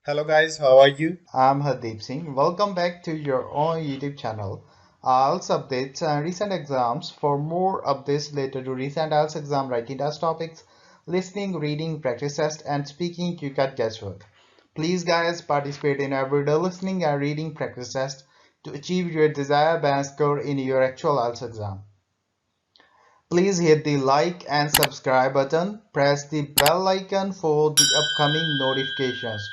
Hello guys, how are you? I'm Hardeep Singh. Welcome back to your own YouTube channel. IELTS updates and recent exams. For more updates related to recent IELTS exam writing test topics, listening, reading, practice test, and speaking, you can guesswork. Please, guys, participate in everyday listening and reading practice test to achieve your desired band score in your actual IELTS exam. Please hit the like and subscribe button. Press the bell icon for the upcoming notifications.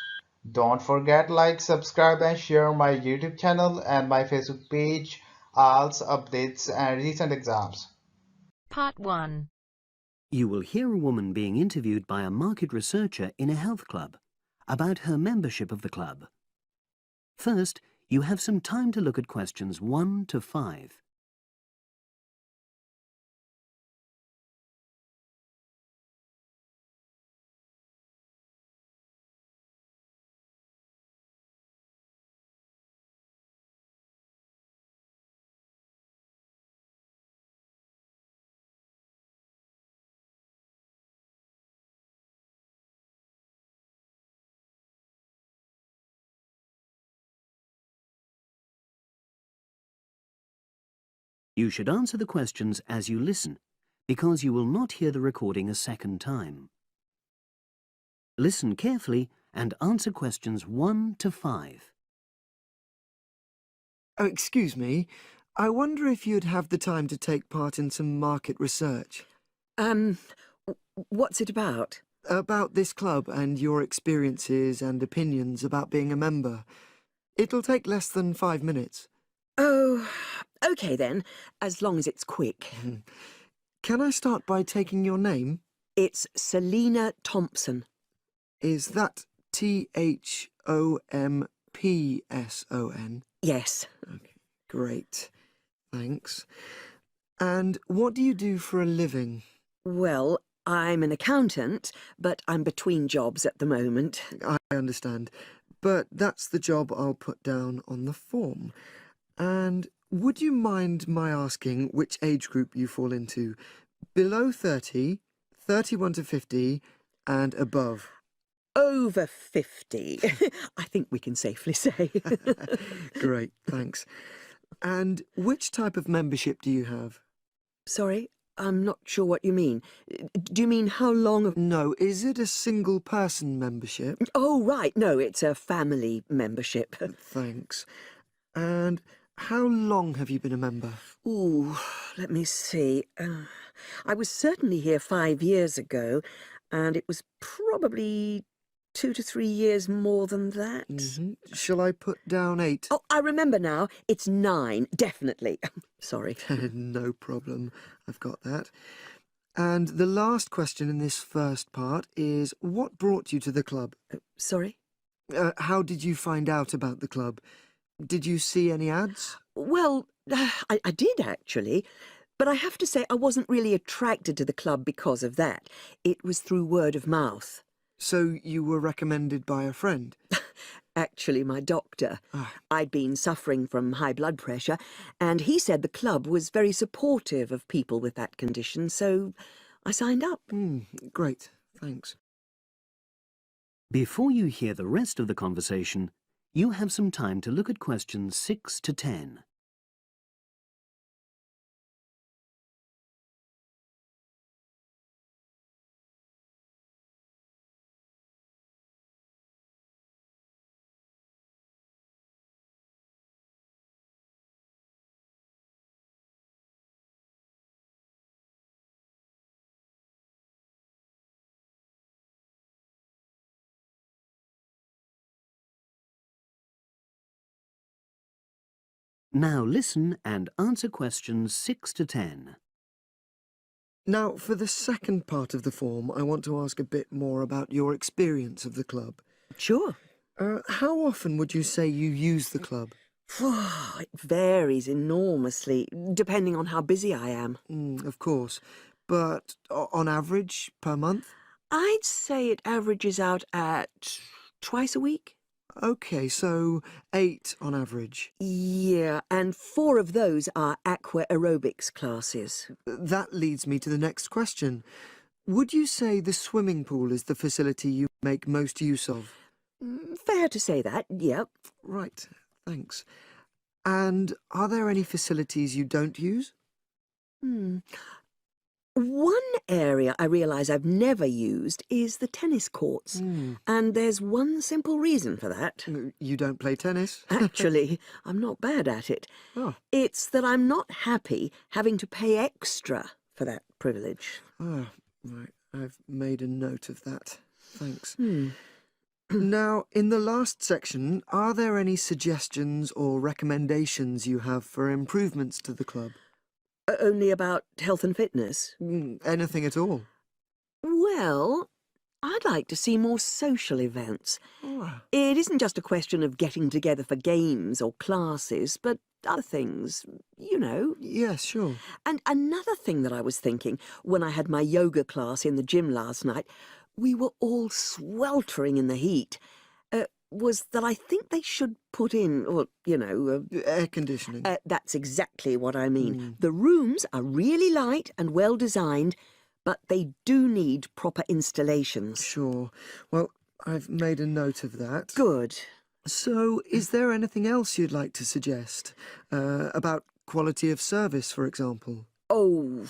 Don't forget like, subscribe and share my YouTube channel and my Facebook page, IELTS updates and recent exams. Part 1. You will hear a woman being interviewed by a market researcher in a health club about her membership of the club. First, you have some time to look at questions 1 to 5. You should answer the questions as you listen, because you will not hear the recording a second time. Listen carefully and answer questions 1 to 5. Oh, excuse me. I wonder if you'd have the time to take part in some market research. What's it about? About this club and your experiences and opinions about being a member. It'll take less than 5 minutes. Oh, OK then, as long as it's quick. Can I start by taking your name? It's Selina Thompson. Is that Thompson? Yes. Okay, great. Thanks. And what do you do for a living? Well, I'm an accountant, but I'm between jobs at the moment. I understand. But that's the job I'll put down on the form. And would you mind my asking which age group you fall into? Below 30, 31 to 50, and above? Over 50, I think we can safely say. Great, thanks. And which type of membership do you have? Sorry, I'm not sure what you mean. Do you mean how long of... No, is it a single-person membership? Oh, right, no, it's a family membership. Thanks. And how long have you been a member? Ooh, let me see. I was certainly here 5 years ago, and it was probably 2 to 3 years more than that. Shall I put down 8? Oh, I remember now. It's 9, definitely. Sorry. No problem. I've got that. And the last question in this first part is, what brought you to the club? Sorry? How did you find out about the club? Did you see any ads? Well, I did, actually. But I have to say I wasn't really attracted to the club because of that. It was through word of mouth. So you were recommended by a friend? Actually, my doctor. I'd been suffering from high blood pressure, and he said the club was very supportive of people with that condition, so I signed up. Great, thanks. Before you hear the rest of the conversation, you have some time to look at questions 6 to 10. Now listen and answer questions 6 to 10. Now, for the second part of the form, I want to ask a bit more about your experience of the club. Sure. How often would you say you use the club? It varies enormously, depending on how busy I am. Of course. But on average, per month? I'd say it averages out at twice a week. OK, so 8 on average. Yeah, and 4 of those are aqua aerobics classes. That leads me to the next question. Would you say the swimming pool is the facility you make most use of? fair to say that, yep. Right, thanks. And are there any facilities you don't use? One area I realise I've never used is the tennis courts. And there's one simple reason for that. You don't play tennis? Actually, I'm not bad at it. Oh. It's that I'm not happy having to pay extra for that privilege. Oh, right. I've made a note of that. Thanks. Now, in the last section, are there any suggestions or recommendations you have for improvements to the club? Only about health and fitness? Anything at all? Well, I'd like to see more social events. It isn't just a question of getting together for games or classes, but other things, you know. Yes, sure. And another thing that I was thinking when I had my yoga class in the gym last night, we were all sweltering in the heat, was that I think they should put in, or, you know... air conditioning. That's exactly what I mean. The rooms are really light and well designed, but they do need proper installations. Sure. Well, I've made a note of that. Good. So, is there anything else you'd like to suggest? About quality of service, for example? Oh,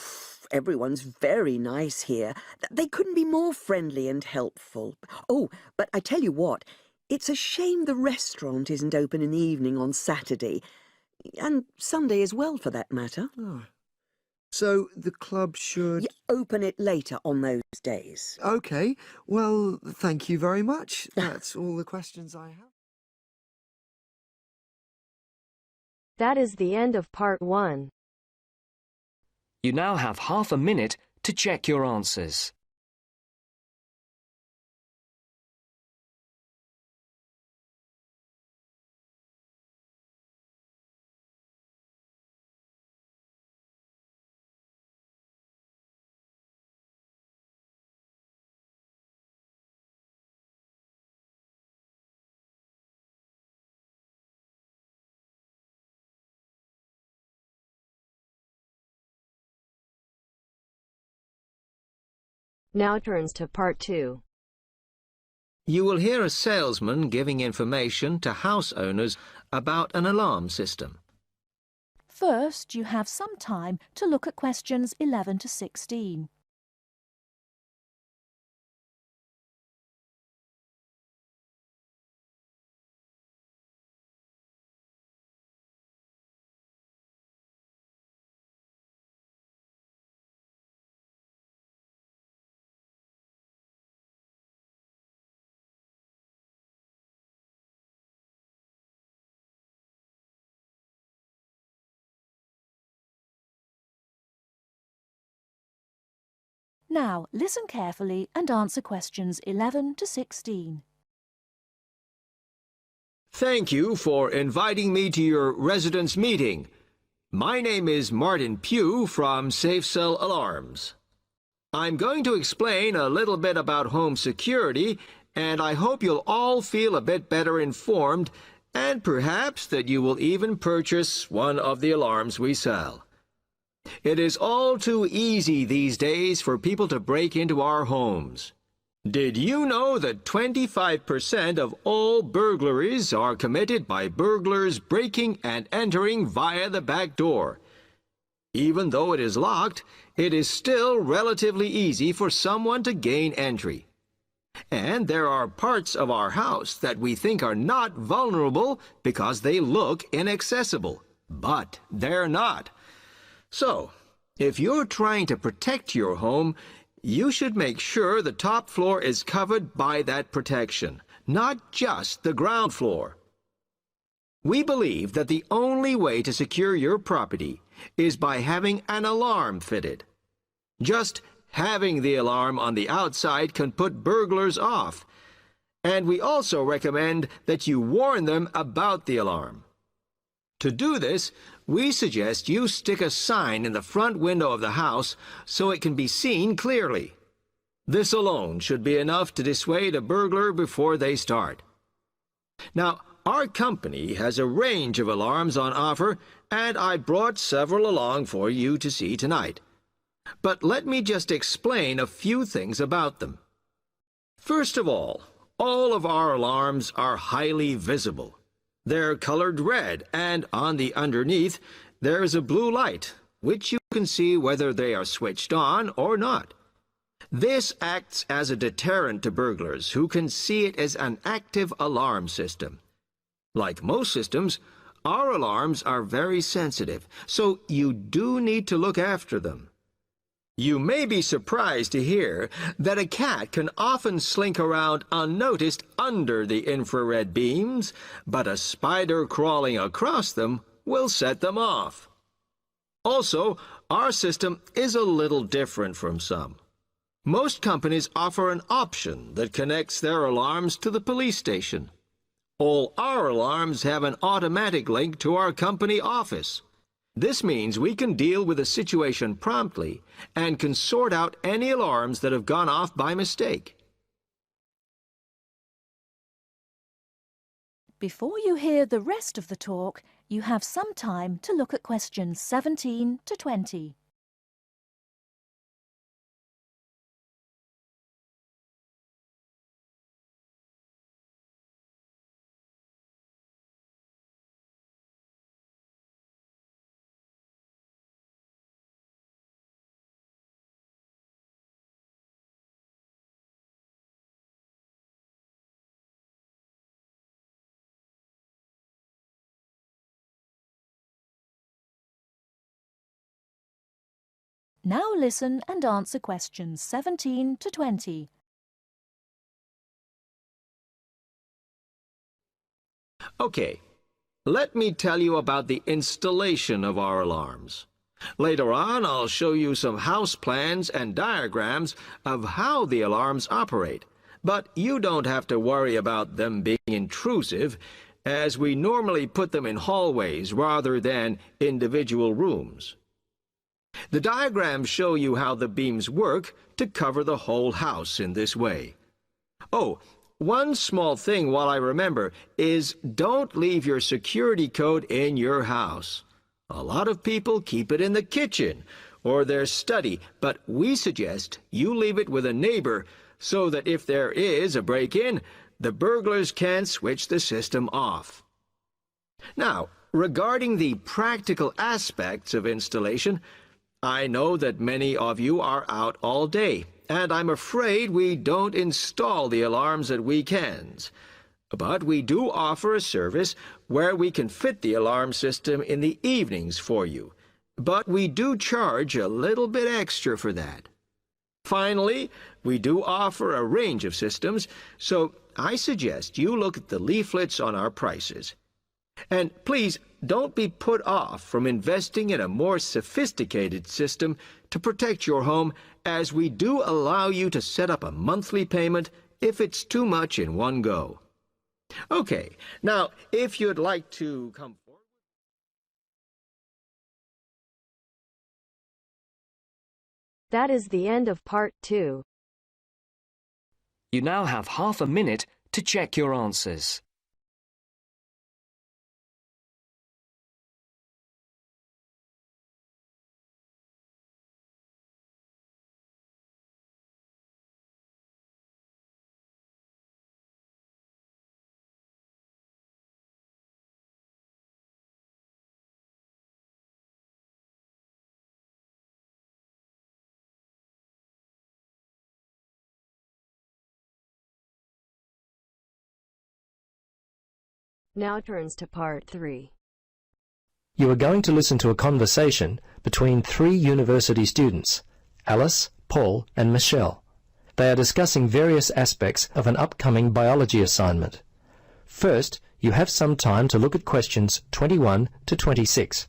everyone's very nice here. They couldn't be more friendly and helpful. Oh, but I tell you what, it's a shame the restaurant isn't open in the evening on Saturday, and Sunday as well, for that matter. Oh. So the club should... open it later on those days. OK. Well, thank you very much. That's all the questions I have. That is the end of part 1. You now have half a minute to check your answers. Now turns to part 2. You will hear a salesman giving information to house owners about an alarm system. First, you have some time to look at questions 11 to 16. Now, listen carefully and answer questions 11 to 16. Thank you for inviting me to your residence meeting. My name is Martin Pugh from Safe Cell Alarms. I'm going to explain a little bit about home security, and I hope you'll all feel a bit better informed, and perhaps that you will even purchase one of the alarms we sell. It is all too easy these days for people to break into our homes. Did you know that 25% of all burglaries are committed by burglars breaking and entering via the back door? Even though it is locked, it is still relatively easy for someone to gain entry. And there are parts of our house that we think are not vulnerable because they look inaccessible. But they're not. So, if you're trying to protect your home, you should make sure the top floor is covered by that protection, not just the ground floor. We believe that the only way to secure your property is by having an alarm fitted. Just having the alarm on the outside can put burglars off, and we also recommend that you warn them about the alarm. To do this, we suggest you stick a sign in the front window of the house so it can be seen clearly. This alone should be enough to dissuade a burglar before they start. Now, our company has a range of alarms on offer, and I brought several along for you to see tonight. But let me just explain a few things about them. First of all, All of our alarms are highly visible. They're colored red, and on the underneath, there's a blue light, which you can see whether they are switched on or not. This acts as a deterrent to burglars who can see it as an active alarm system. Like most systems, our alarms are very sensitive, so you do need to look after them. You may be surprised to hear that a cat can often slink around unnoticed under the infrared beams, but a spider crawling across them will set them off. Also, our system is a little different from some. Most companies offer an option that connects their alarms to the police station. All our alarms have an automatic link to our company office. This means we can deal with a situation promptly and can sort out any alarms that have gone off by mistake. Before you hear the rest of the talk, you have some time to look at questions 17 to 20. Now listen and answer questions 17 to 20. Okay, let me tell you about the installation of our alarms. Later on, I'll show you some house plans and diagrams of how the alarms operate, but you don't have to worry about them being intrusive, as we normally put them in hallways rather than individual rooms. The diagrams show you how the beams work to cover the whole house in this way. Oh, one small thing while I remember is don't leave your security code in your house. A lot of people keep it in the kitchen or their study, but we suggest you leave it with a neighbor so that if there is a break-in, the burglars can switch the system off. Now, regarding the practical aspects of installation, I know that many of you are out all day, and I'm afraid we don't install the alarms at weekends. But we do offer a service where we can fit the alarm system in the evenings for you. But we do charge a little bit extra for that. Finally, we do offer a range of systems, so I suggest you look at the leaflets on our prices. And please don't be put off from investing in a more sophisticated system to protect your home, as we do allow you to set up a monthly payment if it's too much in one go. Okay, now if you'd like to come forward. That is the end of part 2. You now have half a minute to check your answers. Now turns to part 3. You are going to listen to a conversation between 3 university students, Alice, Paul and Michelle. They are discussing various aspects of an upcoming biology assignment. First, you have some time to look at questions 21 to 26.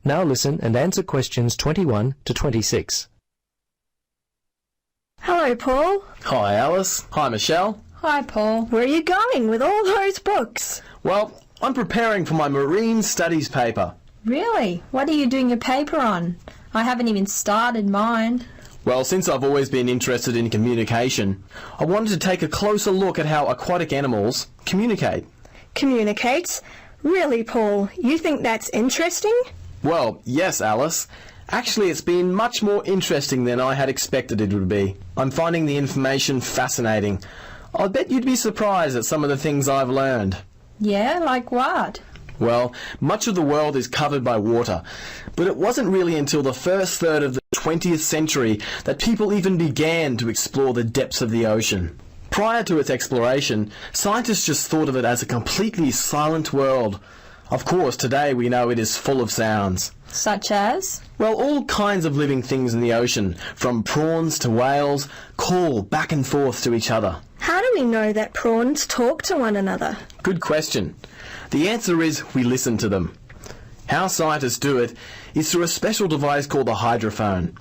Now listen and answer questions 21 to 26. Hello, Paul. Hi, Alice. Hi, Michelle. Hi, Paul. Where are you going with all those books? Well, I'm preparing for my marine studies paper. Really? What are you doing your paper on? I haven't even started mine. Well, since I've always been interested in communication, I wanted to take a closer look at how aquatic animals communicate. Communicates? Really, Paul? You think that's interesting? Well, yes, Alice. Actually, it's been much more interesting than I had expected it would be. I'm finding the information fascinating. I bet you'd be surprised at some of the things I've learned. Yeah, like what? Well, much of the world is covered by water, but it wasn't really until the first third of the 20th century that people even began to explore the depths of the ocean. Prior to its exploration, scientists just thought of it as a completely silent world. Of course, today we know it is full of sounds. Such as? Well, all kinds of living things in the ocean, from prawns to whales, call back and forth to each other. How do we know that prawns talk to one another? Good question. The answer is we listen to them. How scientists do it is through a special device called the hydrophone.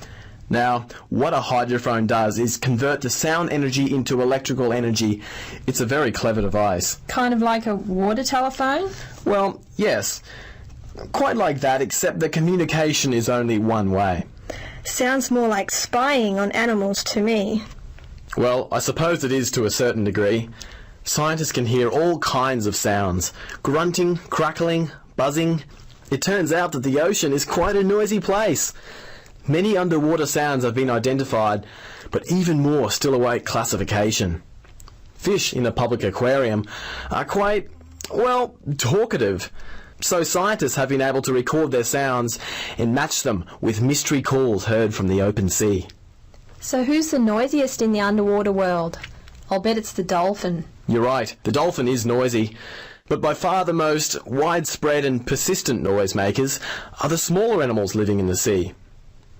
Now, what a hydrophone does is convert the sound energy into electrical energy. It's a very clever device. Kind of like a water telephone? Well, yes. Quite like that, except the communication is only one way. Sounds more like spying on animals to me. Well, I suppose it is to a certain degree. Scientists can hear all kinds of sounds. Grunting, crackling, buzzing. It turns out that the ocean is quite a noisy place. Many underwater sounds have been identified, but even more still await classification. Fish in a public aquarium are quite, well, talkative. So scientists have been able to record their sounds and match them with mystery calls heard from the open sea. So who's the noisiest in the underwater world? I'll bet it's the dolphin. You're right, the dolphin is noisy. But by far the most widespread and persistent noisemakers are the smaller animals living in the sea.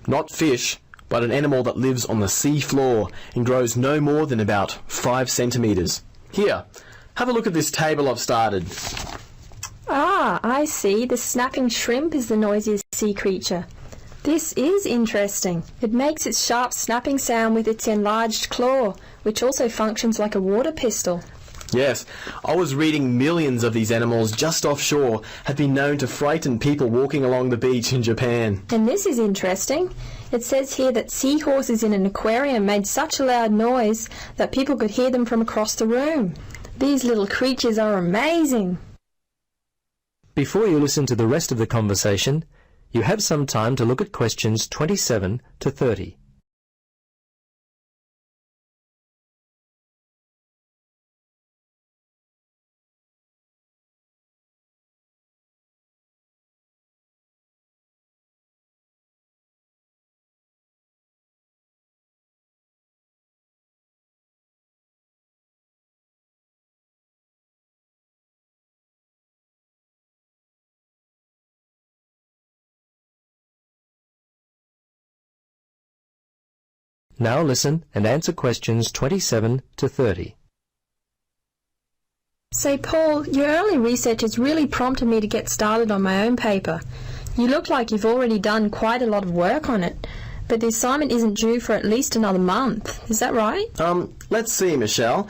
Not fish, but an animal that lives on the sea floor and grows no more than about 5 centimetres. Here, have a look at this table I've started. Ah, I see. The snapping shrimp is the noisiest sea creature. This is interesting. It makes its sharp snapping sound with its enlarged claw, which also functions like a water pistol. Yes, I was reading millions of these animals just offshore have been known to frighten people walking along the beach in Japan. And this is interesting. It says here that seahorses in an aquarium made such a loud noise that people could hear them from across the room. These little creatures are amazing. Before you listen to the rest of the conversation, you have some time to look at questions 27 to 30. Now listen and answer questions 27 to 30. Say, Paul, your early research has really prompted me to get started on my own paper. You look like you've already done quite a lot of work on it, but the assignment isn't due for at least another month. Is that right? Let's see, Michelle.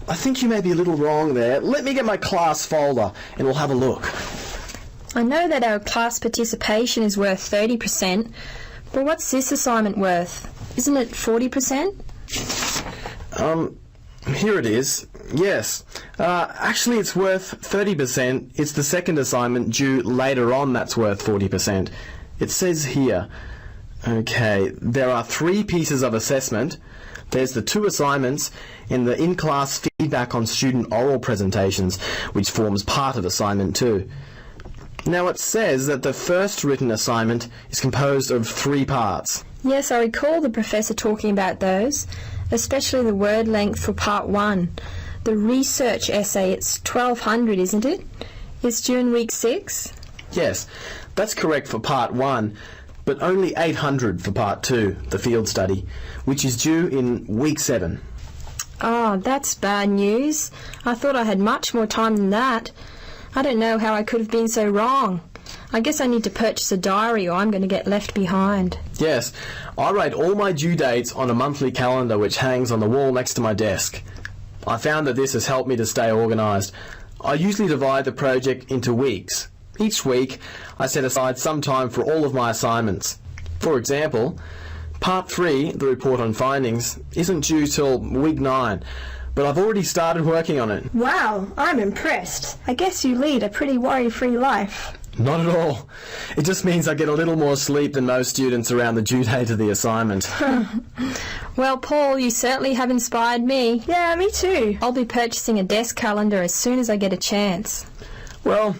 I think you may be a little wrong there. Let me get my class folder and we'll have a look. I know that our class participation is worth 30%, but what's this assignment worth? Isn't it 40%? Here it is. Yes. Actually, it's worth 30%. It's the second assignment due later on that's worth 40%. It says here, okay, there are 3 pieces of assessment. There's the 2 assignments and the in-class feedback on student oral presentations, which forms part of assignment 2. Now it says that the first written assignment is composed of 3 parts. Yes, I recall the professor talking about those, especially the word length for part 1. The research essay, it's 1200, isn't it? It's due in week 6? Yes, that's correct for part 1, but only 800 for part 2, the field study, which is due in week 7. Oh, that's bad news. I thought I had much more time than that. I don't know how I could have been so wrong. I guess I need to purchase a diary or I'm going to get left behind. Yes, I write all my due dates on a monthly calendar which hangs on the wall next to my desk. I found that this has helped me to stay organised. I usually divide the project into weeks. Each week, I set aside some time for all of my assignments. For example, Part 3, the report on findings, isn't due till week 9, but I've already started working on it. Wow, I'm impressed. I guess you lead a pretty worry-free life. Not at all. It just means I get a little more sleep than most students around the due date of the assignment. Well, Paul, you certainly have inspired me. Yeah, me too. I'll be purchasing a desk calendar as soon as I get a chance. Well,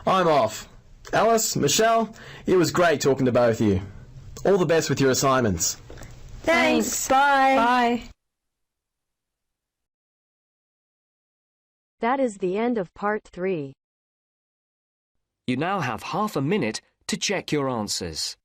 I'm off. Alice, Michelle, it was great talking to both of you. All the best with your assignments. Thanks. Bye. Bye. That is the end of part 3. You now have half a minute to check your answers.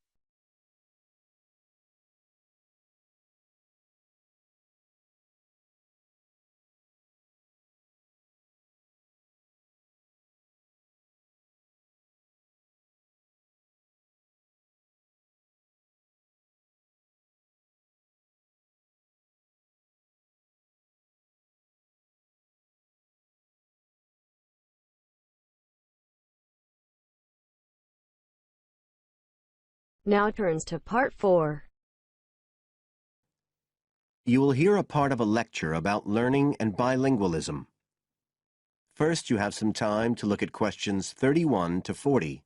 Now turns to part 4. You will hear a part of a lecture about learning and bilingualism. First, you have some time to look at questions 31 to 40.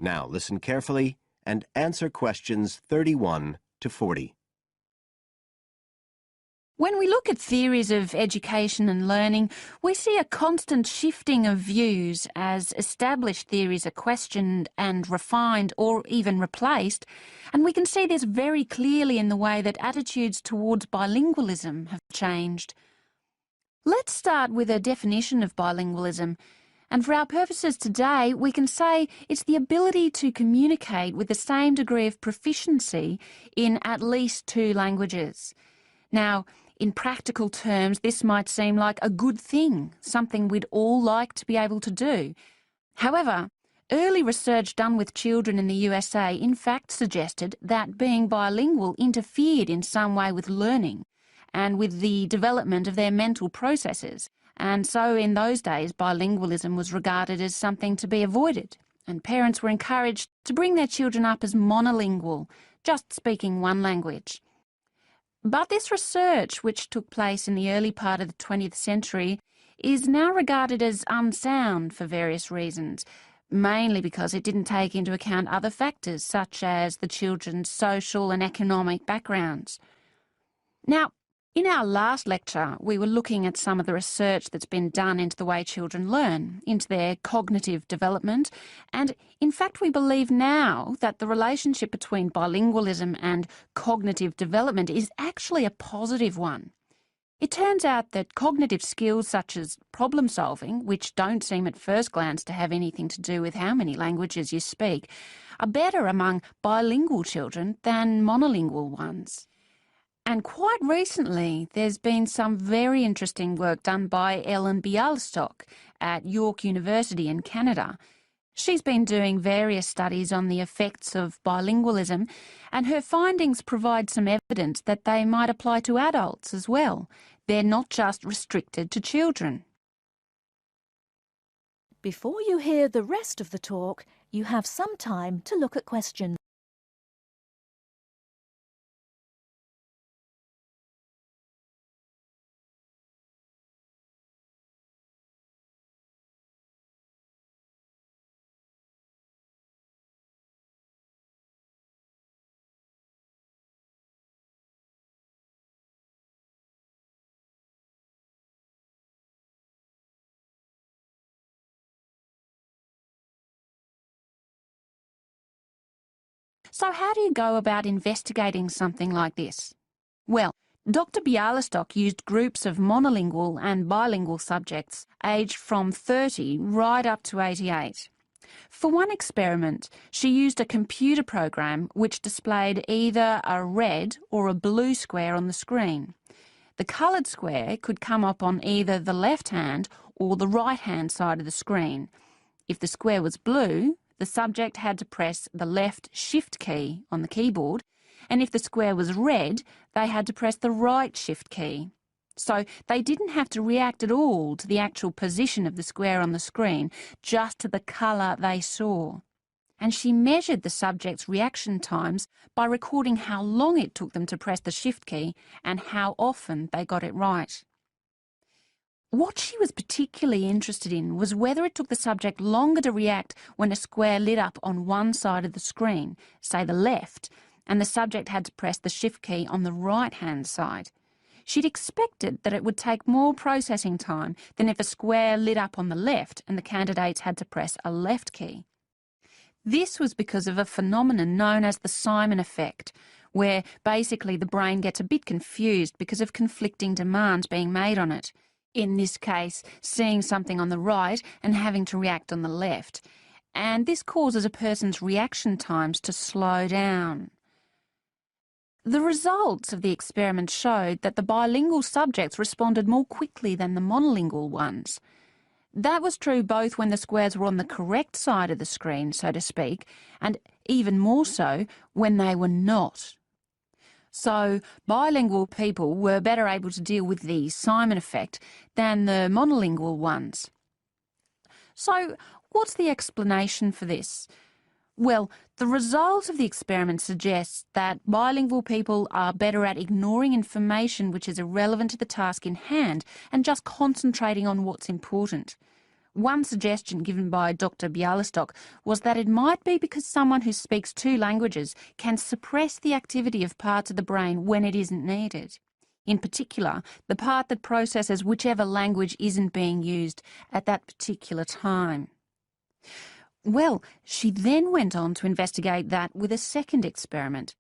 Now listen carefully and answer questions 31 to 40. When we look at theories of education and learning, we see a constant shifting of views as established theories are questioned and refined or even replaced, and we can see this very clearly in the way that attitudes towards bilingualism have changed. Let's start with a definition of bilingualism. And for our purposes today, we can say it's the ability to communicate with the same degree of proficiency in at least 2 languages. Now, in practical terms, this might seem like a good thing, something we'd all like to be able to do. However, early research done with children in the USA in fact suggested that being bilingual interfered in some way with learning and with the development of their mental processes. And so in those days, bilingualism was regarded as something to be avoided, and parents were encouraged to bring their children up as monolingual, just speaking one language. But this research, which took place in the early part of the 20th century, is now regarded as unsound for various reasons, mainly because it didn't take into account other factors, such as the children's social and economic backgrounds. Now, in our last lecture, we were looking at some of the research that's been done into the way children learn, into their cognitive development, and in fact we believe now that the relationship between bilingualism and cognitive development is actually a positive one. It turns out that cognitive skills such as problem solving, which don't seem at first glance to have anything to do with how many languages you speak, are better among bilingual children than monolingual ones. And quite recently, there's been some very interesting work done by Ellen Bialystok at York University in Canada. She's been doing various studies on the effects of bilingualism, and her findings provide some evidence that they might apply to adults as well. They're not just restricted to children. Before you hear the rest of the talk, you have some time to look at questions. So how do you go about investigating something like this? Well, Dr. Bialystok used groups of monolingual and bilingual subjects aged from 30 right up to 88. For one experiment, she used a computer program which displayed either a red or a blue square on the screen. The coloured square could come up on either the left-hand or the right-hand side of the screen. If the square was blue, the subject had to press the left Shift key on the keyboard, and if the square was red, they had to press the right Shift key. So they didn't have to react at all to the actual position of the square on the screen, just to the colour they saw. And she measured the subjects' reaction times by recording how long it took them to press the Shift key and how often they got it right. What she was particularly interested in was whether it took the subject longer to react when a square lit up on one side of the screen, say the left, and the subject had to press the Shift key on the right-hand side. She'd expected that it would take more processing time than if a square lit up on the left and the candidates had to press a left key. This was because of a phenomenon known as the Simon effect, where basically the brain gets a bit confused because of conflicting demands being made on it. In this case, seeing something on the right and having to react on the left. And this causes a person's reaction times to slow down. The results of the experiment showed that the bilingual subjects responded more quickly than the monolingual ones. That was true both when the squares were on the correct side of the screen, so to speak, and even more so when they were not. So bilingual people were better able to deal with the Simon effect than the monolingual ones. So what's the explanation for this? Well, the result of the experiment suggests that bilingual people are better at ignoring information which is irrelevant to the task in hand and just concentrating on what's important. One suggestion given by Dr. Bialystok was that it might be because someone who speaks two languages can suppress the activity of parts of the brain when it isn't needed. In particular, the part that processes whichever language isn't being used at that particular time. Well, she then went on to investigate that with a second experiment.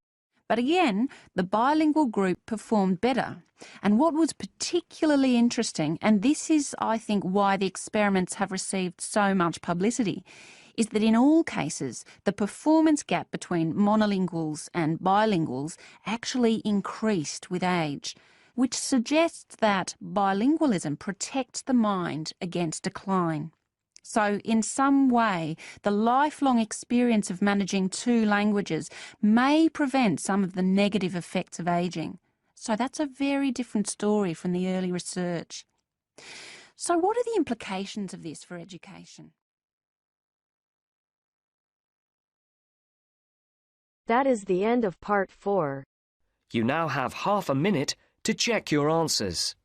But again, the bilingual group performed better. And what was particularly interesting, and this is, I think, why the experiments have received so much publicity, is that in all cases, the performance gap between monolinguals and bilinguals actually increased with age, which suggests that bilingualism protects the mind against decline. So, in some way, the lifelong experience of managing two languages may prevent some of the negative effects of ageing. So that's a very different story from the early research. So what are the implications of this for education? That is the end of part 4. You now have half a minute to check your answers.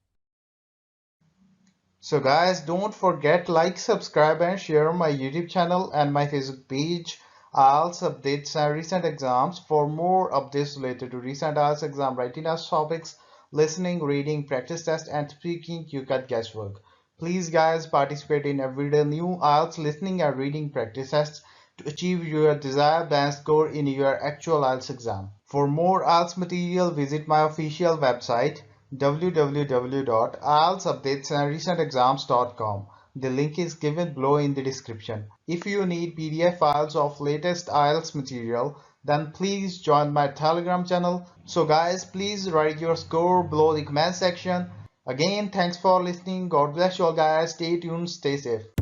So guys, don't forget like, subscribe and share my YouTube channel and my Facebook page, IELTS updates and recent exams. For more updates related to recent IELTS exam writing test topics, listening, reading, practice test and speaking, you got guesswork. Please guys, participate in everyday new IELTS listening and reading practice tests to achieve your desired band score in your actual IELTS exam. For more IELTS material, visit my official website www.ieltsupdatesandrecentexams.com. The link is given below in the description. If you need PDF files of latest IELTS material, then please join my Telegram channel. So guys, please write your score below the comment section. Again, thanks for listening. God bless you all guys. Stay tuned, stay safe.